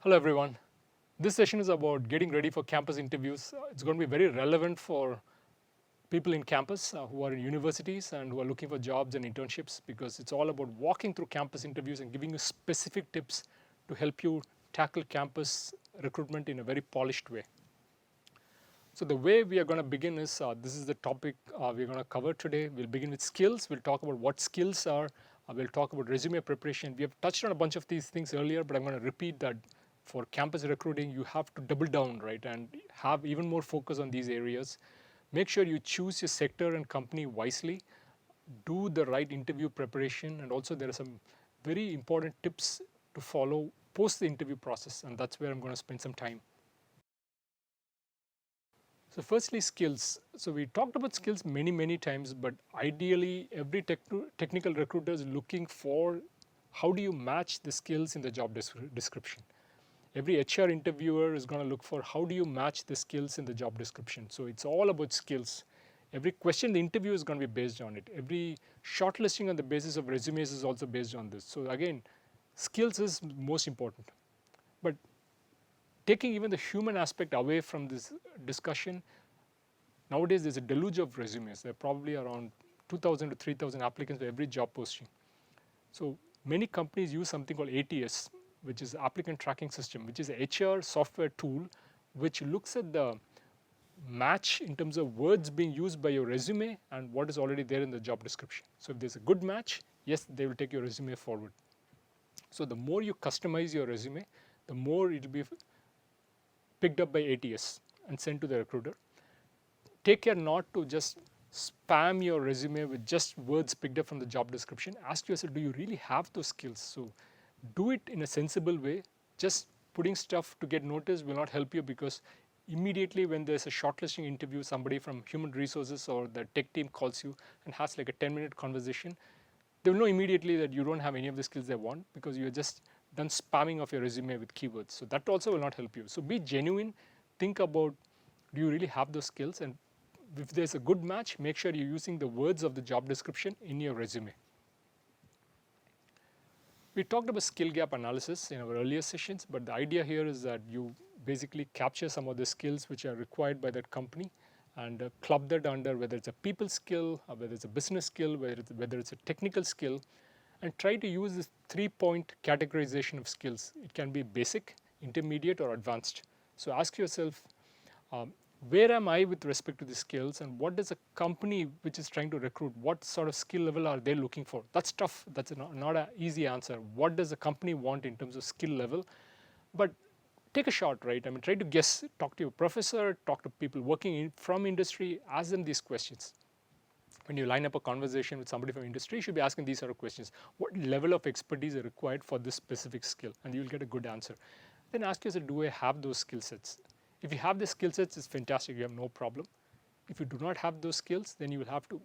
Hello everyone. This session is about getting ready for campus interviews. It's going to be very relevant for people in campus who are in universities and who are looking for jobs and internships because it's all about walking through campus interviews and giving you specific tips to help you tackle campus recruitment in a very polished way. So the way we are going to begin is this is the topic we're going to cover today. We'll begin with skills. We'll talk about what skills are. We'll talk about resume preparation. We have touched on a bunch of these things earlier, but I'm going to repeat that for campus recruiting, you have to double down, right, and have even more focus on these areas. Make sure you choose your sector and company wisely. Do the right interview preparation, and also there are some very important tips to follow post the interview process, and that's where I'm going to spend some time. So firstly, skills. So we talked about skills many times, but ideally every technical recruiter is looking for how do you match the skills in the job description. Every HR interviewer is going to look for how do you match the skills in the job description. So it's all about skills. Every question the interview is going to be based on it. Every shortlisting on the basis of resumes is also based on this. So again, skills is most important. But taking even the human aspect away from this discussion, nowadays there's a deluge of resumes. There are probably around 2,000 to 3,000 applicants for every job posting. So many companies use something called ATS, which is applicant tracking system, which is a HR software tool which looks at the match in terms of words being used by your resume and what is already there in the job description. So if there's a good match, yes, they will take your resume forward. So the more you customize your resume, the more it will be picked up by ATS and sent to the recruiter. Take care not to just spam your resume with just words picked up from the job description. Ask yourself, do you really have those skills? So do it in a sensible way. Just putting stuff to get noticed will not help you, because immediately when there's a shortlisting interview, somebody from human resources or the tech team calls you and has like a 10-minute conversation, they will know immediately that you don't have any of the skills they want because you're just done spamming of your resume with keywords. So that also will not help you. So be genuine. Think about, do you really have those skills? And if there's a good match, make sure you're using the words of the job description in your resume. We talked about skill gap analysis in our earlier sessions, but the idea here is that you basically capture some of the skills which are required by that company and club that under whether it's a people skill, or whether it's a business skill, whether it's a technical skill, and try to use this 3-point categorization of skills. It can be basic, intermediate, or advanced. So ask yourself, where am I with respect to the skills, and what does a company which is trying to recruit, what sort of skill level are they looking for? That's tough. That's not an easy answer. What does the company want in terms of skill level? But take a shot, right? I mean, try to guess. Talk to your professor, talk to people working from industry, ask them these questions. When you line up a conversation with somebody from industry, you should be asking these sort of questions. What level of expertise is required for this specific skill? And you'll get a good answer. Then ask yourself, do I have those skill sets? If you have the skill sets, it's fantastic. You have no problem. If you do not have those skills, then you will have to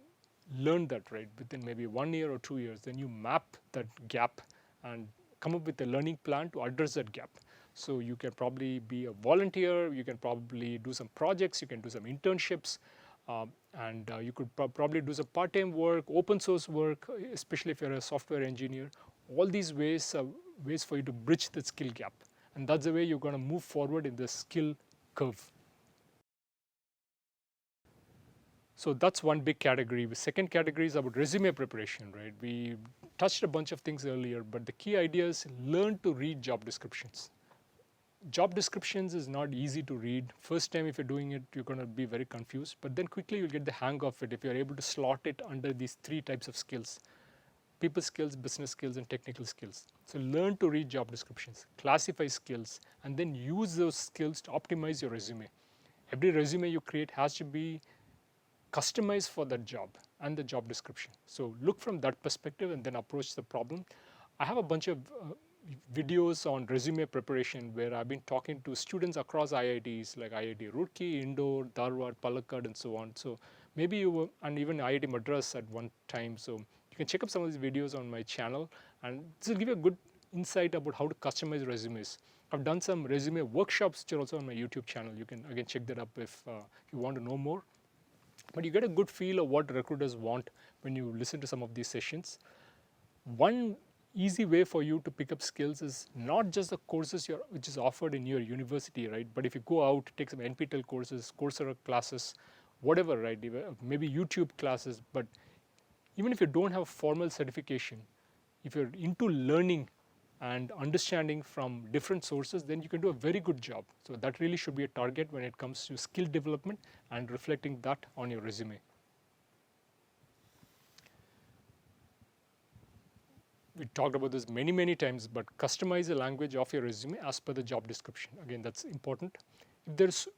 learn that, right, within maybe 1 year or 2 years. Then you map that gap and come up with a learning plan to address that gap. So you can probably be a volunteer, you can probably do some projects, you can do some internships, and you could probably do some part-time work, open source work, especially if you're a software engineer. All these ways are ways for you to bridge the skill gap. And that's the way you're going to move forward in the skill curve. So that's one big category. The second category is about resume preparation, right? We touched a bunch of things earlier, but the key idea is learn to read job descriptions. Job descriptions is not easy to read. First time if you're doing it, you're going to be very confused, but then quickly you'll get the hang of it if you're able to slot it under these 3 types of skills: people skills, business skills, and technical skills. So learn to read job descriptions, classify skills, and then use those skills to optimize your resume. Every resume you create has to be customized for that job and the job description. So look from that perspective and then approach the problem. I have a bunch of videos on resume preparation where I've been talking to students across IITs like IIT Roorkee, Indore, Dharwad, Palakkad, and so on. So maybe you were, and even IIT Madras at one time. So you can check up some of these videos on my channel, and this will give you a good insight about how to customize resumes. I've done some resume workshops which are also on my YouTube channel. You can again check that up if you want to know more. But you get a good feel of what recruiters want when you listen to some of these sessions. One easy way for you to pick up skills is not just the courses which is offered in your university, right? But if you go out, take some NPTEL courses, Coursera classes, whatever, right? Maybe YouTube classes. But even if you don't have a formal certification, if you're into learning and understanding from different sources, then you can do a very good job. So that really should be a target when it comes to skill development and reflecting that on your resume. We talked about this many times, but customize the language of your resume as per the job description. Again, that's important. If there's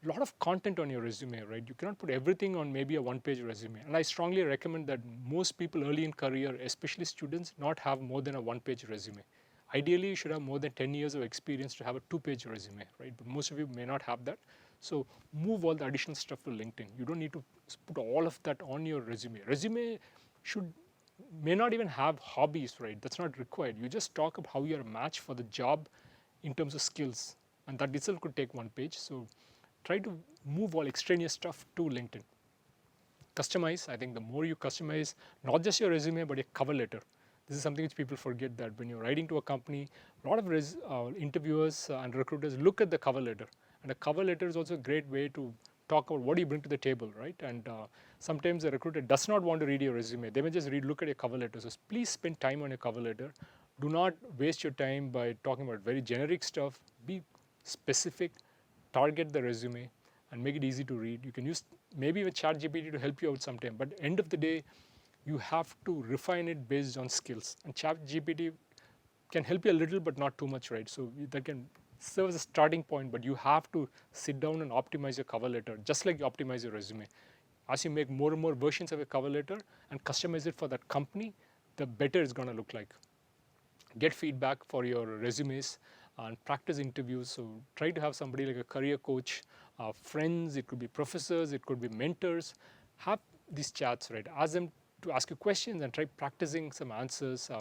a lot of content on your resume, right, you cannot put everything on maybe a one-page resume. And I strongly recommend that most people early in career, especially students, not have more than a one-page resume. Ideally, you should have more than 10 years of experience to have a two-page resume, right? But most of you may not have that. So move all the additional stuff to LinkedIn. You don't need to put all of that on your resume. Resume may not even have hobbies, right? That's not required. You just talk about how you're a match for the job in terms of skills, and that itself could take one page. So try to move all extraneous stuff to LinkedIn. Customize. I think the more you customize, not just your resume, but your cover letter. This is something which people forget, that when you're writing to a company, a lot of interviewers and recruiters look at the cover letter. And a cover letter is also a great way to talk about what do you bring to the table, right? And sometimes the recruiter does not want to read your resume. They may just look at your cover letter. So please spend time on your cover letter. Do not waste your time by talking about very generic stuff. Be specific, target the resume, and make it easy to read. You can use maybe with ChatGPT to help you out sometime, but end of the day, you have to refine it based on skills. And ChatGPT can help you a little, but not too much, right? So that can serve as a starting point, but you have to sit down and optimize your cover letter, just like you optimize your resume. As you make more and more versions of your cover letter and customize it for that company, the better it's going to look like. Get feedback for your resumes and practice interviews. So try to have somebody like a career coach, friends, it could be professors, it could be mentors. Have these chats, right? Ask them to ask you questions and try practicing some answers.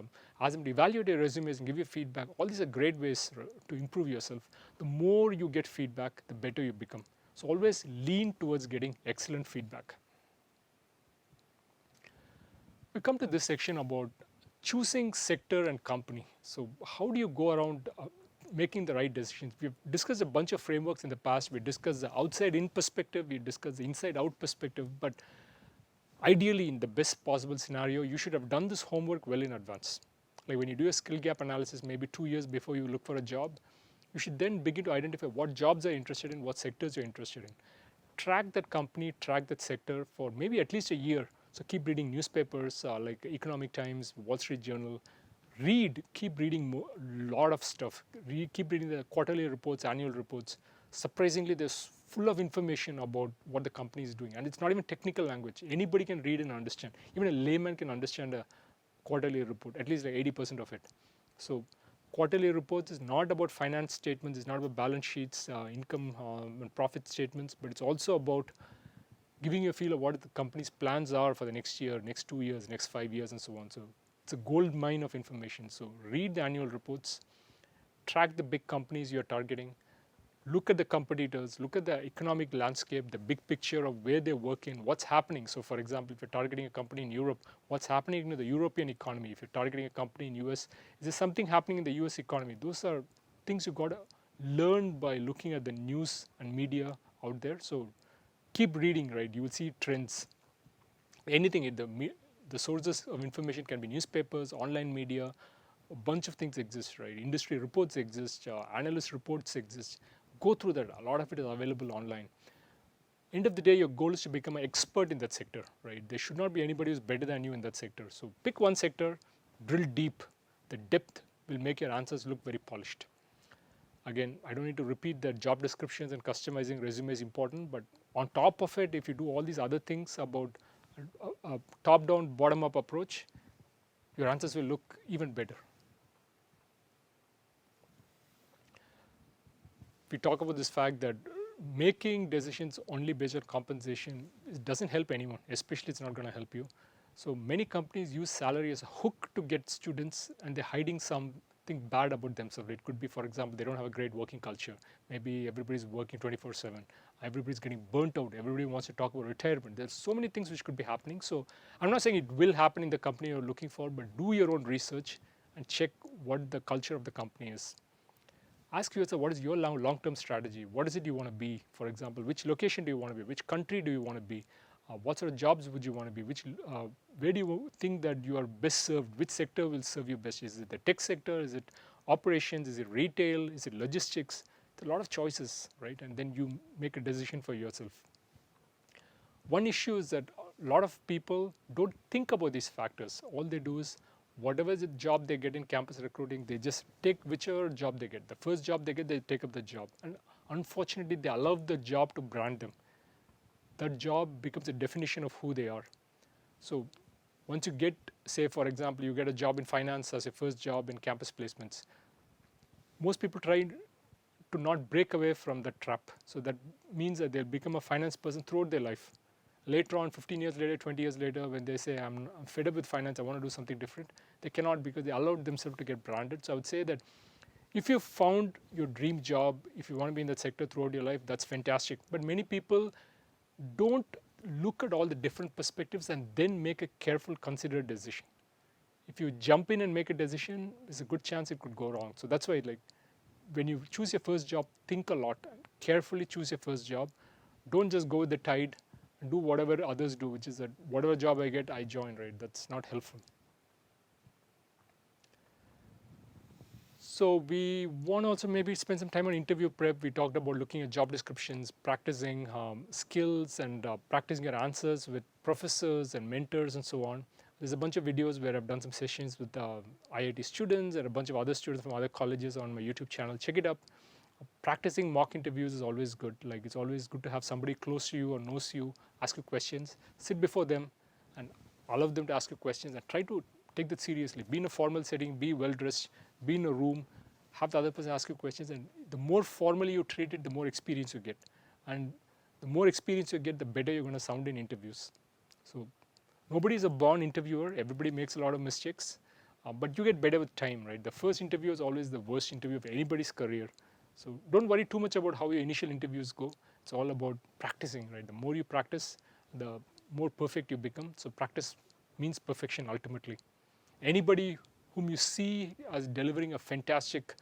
Ask them to evaluate your resumes and give you feedback. All these are great ways to improve yourself. The more you get feedback, the better you become. So always lean towards getting excellent feedback. We come to this section about choosing sector and company. So how do you go around making the right decisions? We've discussed a bunch of frameworks in the past. We discussed the outside-in perspective. We discussed the inside-out perspective. But ideally, in the best possible scenario, you should have done this homework well in advance. Like when you do a skill gap analysis, maybe 2 years before you look for a job, you should then begin to identify what jobs are interested in, what sectors you're interested in. Track that company, track that sector for maybe at least a year. So keep reading newspapers like Economic Times, Wall Street Journal. Keep reading a lot of stuff. Keep reading the quarterly reports, annual reports. Surprisingly, there's full of information about what the company is doing. And it's not even technical language. Anybody can read and understand. Even a layman can understand a quarterly report, at least like 80% of it. So quarterly reports is not about finance statements, it's not about balance sheets, income and profit statements, but it's also about giving you a feel of what the company's plans are for the next year, next 2 years, next 5 years, and so on. So it's a gold mine of information. So read the annual reports, track the big companies you're targeting, look at the competitors, look at the economic landscape, the big picture of where they work in, what's happening. So for example, if you're targeting a company in Europe, what's happening to the European economy? If you're targeting a company in US, is there something happening in the US economy? Those are things you got to learn by looking at the news and media out there. So keep reading, right? You will see trends. Anything, the sources of information can be newspapers, online media, a bunch of things exist, right? Industry reports exist, analyst reports exist. Go through that. A lot of it is available online. End of the day, your goal is to become an expert in that sector, right? There should not be anybody who's better than you in that sector. So pick one sector, drill deep. The depth will make your answers look very polished. Again, I don't need to repeat that job descriptions and customizing resume is important, but on top of it, if you do all these other things about a top-down, bottom-up approach, your answers will look even better. We talk about this fact that making decisions only based on compensation doesn't help anyone, especially it's not going to help you. So many companies use salary as a hook to get students, and they're hiding something bad about themselves. It could be, for example, they don't have a great working culture. Maybe everybody's working 24/7. Everybody's getting burnt out. Everybody wants to talk about retirement. There's so many things which could be happening. So I'm not saying it will happen in the company you're looking for, but do your own research. and check what the culture of the company is. Ask yourself, what is your long-term strategy? What is it you want to be? For example, which location do you want to be? Which country do you want to be? What sort of jobs would you want to be? Where do you think that you are best served? Which sector will serve you best? Is it the tech sector? Is it operations? Is it retail? Is it logistics? There are a lot of choices, right? And then you make a decision for yourself. One issue is that a lot of people don't think about these factors. All they do is whatever the job they get in campus recruiting, they just take whichever job they get. The first job they get, they take up the job. And unfortunately, they allow the job to brand them. That job becomes a definition of who they are. So once you get, say, for example, you get a job in finance as your first job in campus placements, most people try to not break away from that trap. So that means that they'll become a finance person throughout their life. Later on, 15 years later, 20 years later, when they say, I'm fed up with finance, I want to do something different, they cannot because they allowed themselves to get branded. So I would say that if you found your dream job, if you want to be in that sector throughout your life, that's fantastic. But many people don't look at all the different perspectives and then make a careful, considered decision. If you jump in and make a decision, there's a good chance it could go wrong. So that's why, like, when you choose your first job, think a lot, carefully choose your first job. Don't just go with the tide and do whatever others do, which is that whatever job I get, I join, right? That's not helpful. So we want to also maybe spend some time on interview prep. We talked about looking at job descriptions, practicing skills, and practicing your answers with professors and mentors and so on. There's a bunch of videos where I've done some sessions with IIT students and a bunch of other students from other colleges on my YouTube channel. Check it up. Practicing mock interviews is always good. Like, it's always good to have somebody close to you or knows you, ask you questions, sit before them and allow them to ask you questions and try to take that seriously. Be in a formal setting, be well dressed, be in a room, have the other person ask you questions, and the more formally you treat it, the more experience you get. And the more experience you get, the better you're going to sound in interviews. So nobody is a born interviewer. Everybody makes a lot of mistakes, but you get better with time, right? The first interview is always the worst interview of anybody's career. So don't worry too much about how your initial interviews go. It's all about practicing, right? The more you practice, the more perfect you become. So practice means perfection ultimately. Anybody whom you see as delivering a fantastic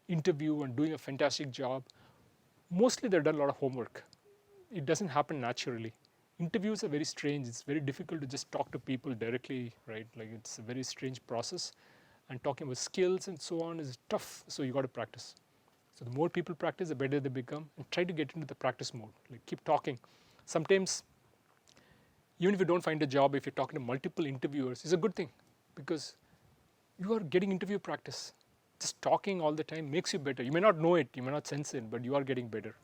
interview and doing a fantastic job, mostly they've done a lot of homework. It doesn't happen naturally. Interviews are very strange. It's very difficult to just talk to people directly, right? Like, it's a very strange process. And talking about skills and so on is tough, so you got to practice. So the more people practice, the better they become, and try to get into the practice mode. Like, keep talking. Sometimes, even if you don't find a job, if you're talking to multiple interviewers, it's a good thing because you are getting interview practice. Just talking all the time makes you better. You may not know it, you may not sense it, but you are getting better.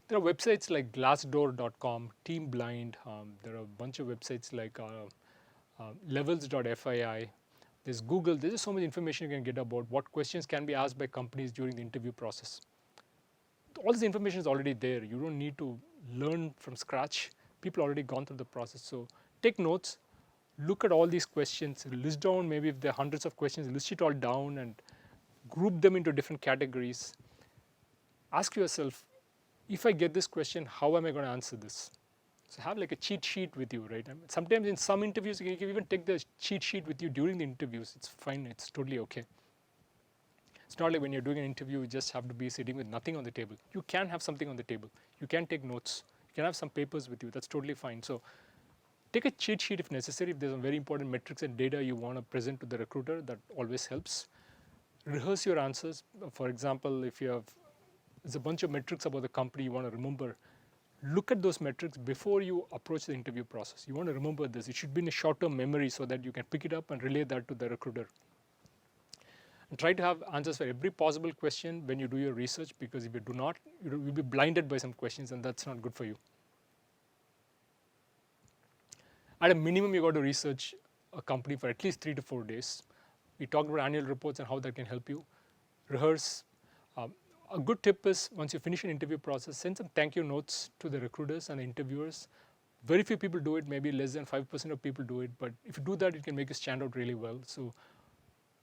There are websites like Glassdoor.com, TeamBlind. There are a bunch of websites like Levels.fyi. There's Google. There's just so much information you can get about what questions can be asked by companies during the interview process. All this information is already there. You don't need to learn from scratch. People already gone through the process. So take notes, look at all these questions, list down, maybe if there are hundreds of questions, list it all down and group them into different categories. Ask yourself, if I get this question, how am I going to answer this? So have like a cheat sheet with you, right? I mean, sometimes in some interviews, you can even take the cheat sheet with you during the interviews. It's fine, it's totally okay. It's not like when you're doing an interview, you just have to be sitting with nothing on the table. You can have something on the table. You can take notes. You can have some papers with you. That's totally fine. So take a cheat sheet if necessary. If there's some very important metrics and data you want to present to the recruiter, that always helps. Rehearse your answers. For example, if you have there's a bunch of metrics about the company you want to remember, look at those metrics before you approach the interview process. You want to remember this. It should be in a short-term memory so that you can pick it up and relay that to the recruiter. And try to have answers for every possible question when you do your research, because if you do not, you'll be blinded by some questions, and that's not good for you. At a minimum, you got to research a company for at least 3 to 4 days. We talked about annual reports and how that can help you. Rehearse. A good tip is once you finish an interview process, send some thank you notes to the recruiters and the interviewers. Very few people do it, maybe less than 5% of people do it, but if you do that, it can make you stand out really well. So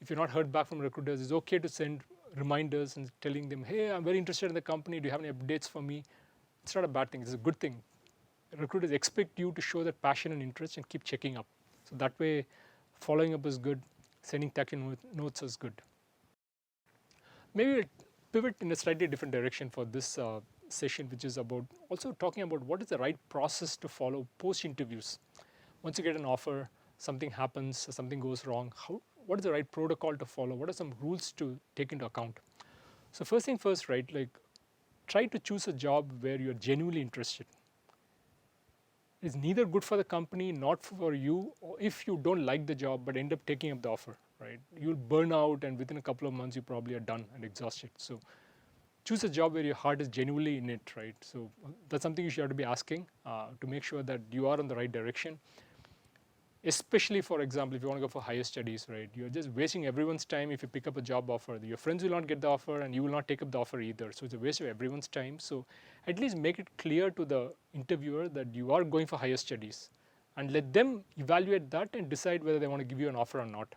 if you're not heard back from recruiters, it's okay to send reminders and telling them, hey, I'm very interested in the company, do you have any updates for me? It's not a bad thing, it's a good thing. Recruiters expect you to show that passion and interest and keep checking up. So that way, following up is good, sending tech-in notes is good. Maybe we'll pivot in a slightly different direction for this session, which is about also talking about what is the right process to follow post interviews. Once you get an offer, something happens, something goes wrong, what is the right protocol to follow? What are some rules to take into account? So first thing first, right, like try to choose a job where you're genuinely interested. It's neither good for the company, not for you, or if you don't like the job but end up taking up the offer, right? You'll burn out, and within a couple of months, you probably are done and exhausted. So choose a job where your heart is genuinely in it, right? So that's something you should have to be asking to make sure that you are on the right direction. Especially, for example, if you want to go for higher studies, right? You're just wasting everyone's time if you pick up a job offer. Your friends will not get the offer, and you will not take up the offer either. So it's a waste of everyone's time. So at least make it clear to the interviewer that you are going for higher studies, and let them evaluate that and decide whether they want to give you an offer or not.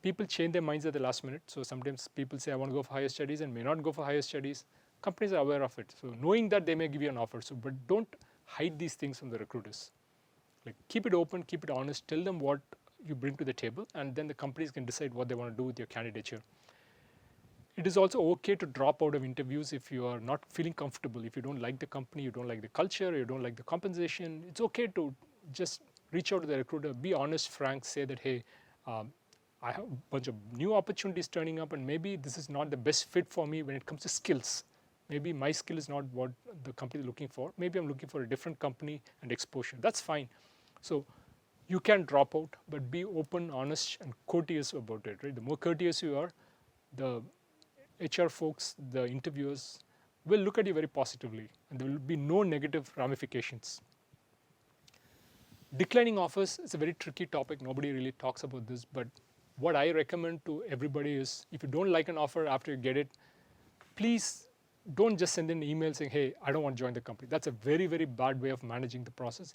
People change their minds at the last minute. So sometimes people say, I want to go for higher studies, and may not go for higher studies. Companies are aware of it. So knowing that, they may give you an offer. So, but don't hide these things from the recruiters. Like, keep it open, keep it honest, tell them what you bring to the table, and then the companies can decide what they want to do with your candidature. It is also okay to drop out of interviews if you are not feeling comfortable. If you don't like the company, you don't like the culture, you don't like the compensation, it's okay to just reach out to the recruiter, be honest, frank, say that, hey, I have a bunch of new opportunities turning up, and maybe this is not the best fit for me when it comes to skills. Maybe my skill is not what the company is looking for. Maybe I'm looking for a different company and exposure. That's fine. So you can drop out, but be open, honest, and courteous about it, right? The more courteous you are, the HR folks, the interviewers will look at you very positively, and there will be no negative ramifications. Declining offers is a very tricky topic. Nobody really talks about this, but what I recommend to everybody is, if you don't like an offer after you get it, please don't just send an email saying, hey, I don't want to join the company. That's a very, very bad way of managing the process.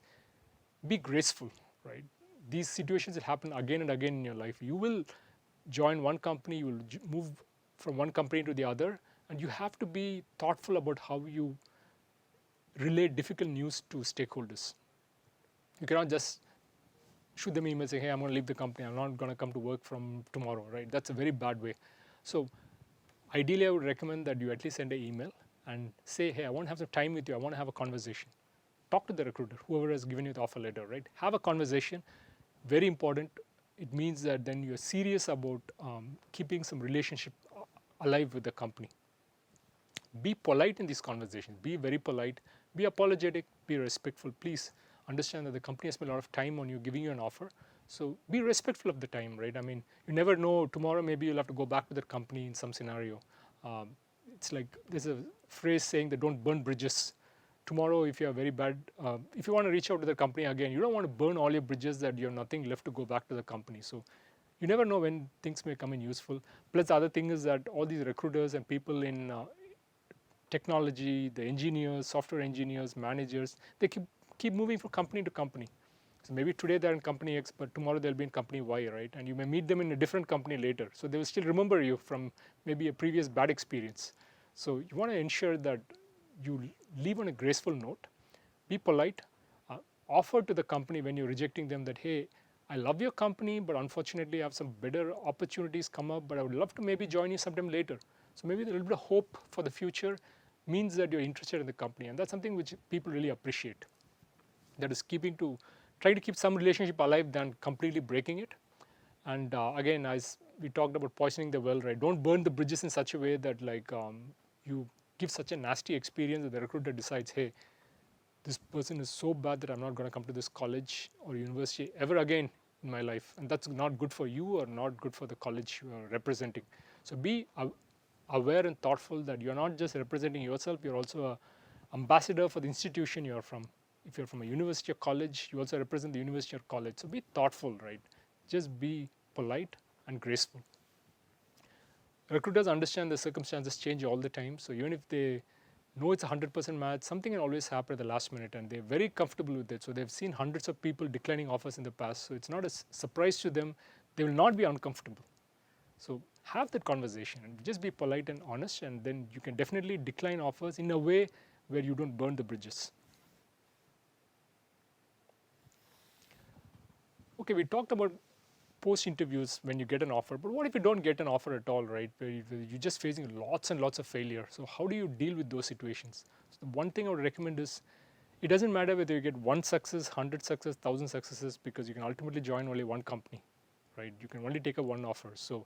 Be graceful, right? These situations will happen again and again in your life. You will join one company, you will move from one company to the other, and you have to be thoughtful about how you relay difficult news to stakeholders. You cannot just shoot them email saying, hey, I'm going to leave the company, I'm not going to come to work from tomorrow, right? That's a very bad way. So ideally, I would recommend that you at least send an email and say, hey, I want to have some time with you, I want to have a conversation. Talk to the recruiter, whoever has given you the offer letter, right? Have a conversation, very important. It means that then you're serious about keeping some relationship alive with the company. Be polite in these conversations, be very polite, be apologetic, be respectful. Please understand that the company has spent a lot of time on you, giving you an offer. So be respectful of the time, right? I mean, you never know, tomorrow maybe you'll have to go back to that company in some scenario. It's like there's a phrase saying that don't burn bridges. Tomorrow, if you are very bad, if you want to reach out to the company again, you don't want to burn all your bridges that you have nothing left to go back to the company. So you never know when things may come in useful. Plus, the other thing is that all these recruiters and people in technology, the engineers, software engineers, managers, they keep moving from company to company. So maybe today they're in company X, but tomorrow they'll be in company Y, right? And you may meet them in a different company later. So they will still remember you from maybe a previous bad experience. So you want to ensure that you leave on a graceful note, be polite, offer to the company when you're rejecting them that, hey, I love your company, but unfortunately I have some better opportunities come up, but I would love to maybe join you sometime later. So maybe a little bit of hope for the future means that you're interested in the company, and that's something which people really appreciate. That is trying to keep some relationship alive than completely breaking it. And again, as we talked about poisoning the well, right? Don't burn the bridges in such a way that you give such a nasty experience that the recruiter decides, hey, this person is so bad that I'm not going to come to this college or university ever again in my life. And that's not good for you or not good for the college you are representing. So be aware and thoughtful that you're not just representing yourself, you're also an ambassador for the institution you're from. If you're from a university or college, you also represent the university or college. So be thoughtful, right? Just be polite and graceful. Recruiters understand the circumstances change all the time. So even if they know it's a 100% match, something can always happen at the last minute, and they're very comfortable with it. So they've seen hundreds of people declining offers in the past. So it's not a surprise to them. They will not be uncomfortable. So have that conversation and just be polite and honest, and then you can definitely decline offers in a way where you don't burn the bridges. Okay, we talked about post interviews when you get an offer, but what if you don't get an offer at all, right? Where you're just facing lots and lots of failure. So how do you deal with those situations? So the one thing I would recommend is it doesn't matter whether you get one success, 100 success, 1,000 successes, because you can ultimately join only one company, right? You can only take a one offer. So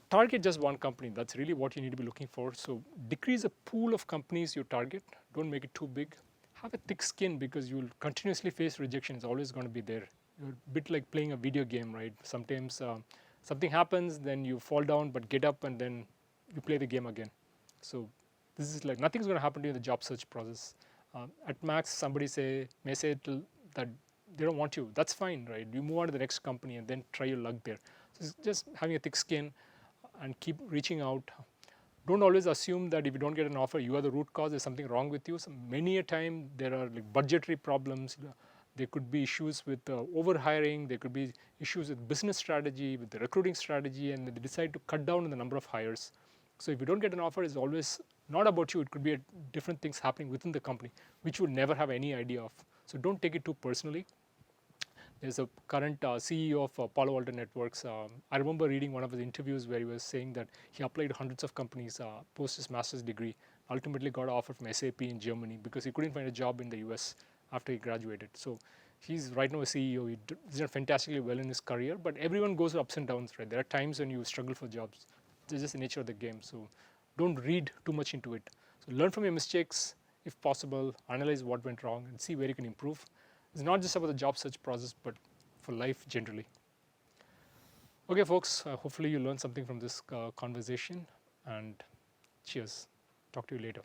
target just one company. That's really what you need to be looking for. So decrease the pool of companies you target. Don't make it too big. Have a thick skin because you'll continuously face rejection. It's always going to be there. You're a bit like playing a video game, right? Sometimes something happens, then you fall down, but get up and then you play the game again. So this is like nothing's going to happen to you in the job search process. At max, somebody may say that they don't want you. That's fine, right? You move on to the next company and then try your luck there. So it's just having a thick skin and keep reaching out. Don't always assume that if you don't get an offer, you are the root cause. There's something wrong with you. So many a time there are like budgetary problems. There could be issues with overhiring. There could be issues with business strategy, with the recruiting strategy, and they decide to cut down on the number of hires. So if you don't get an offer, it's always not about you. It could be different things happening within the company, which you will never have any idea of. So don't take it too personally. There's a current CEO of Palo Alto Networks. I remember reading one of his interviews where he was saying that he applied to hundreds of companies post his master's degree, ultimately got an offer from SAP in Germany because he couldn't find a job in the US after he graduated. So he's right now a CEO. He's done fantastically well in his career, but everyone goes through ups and downs, right? There are times when you struggle for jobs. It's just the nature of the game. So don't read too much into it. So learn from your mistakes if possible, analyze what went wrong, and see where you can improve. It's not just about the job search process, but for life generally. Okay, folks, hopefully you learned something from this conversation, and cheers. Talk to you later.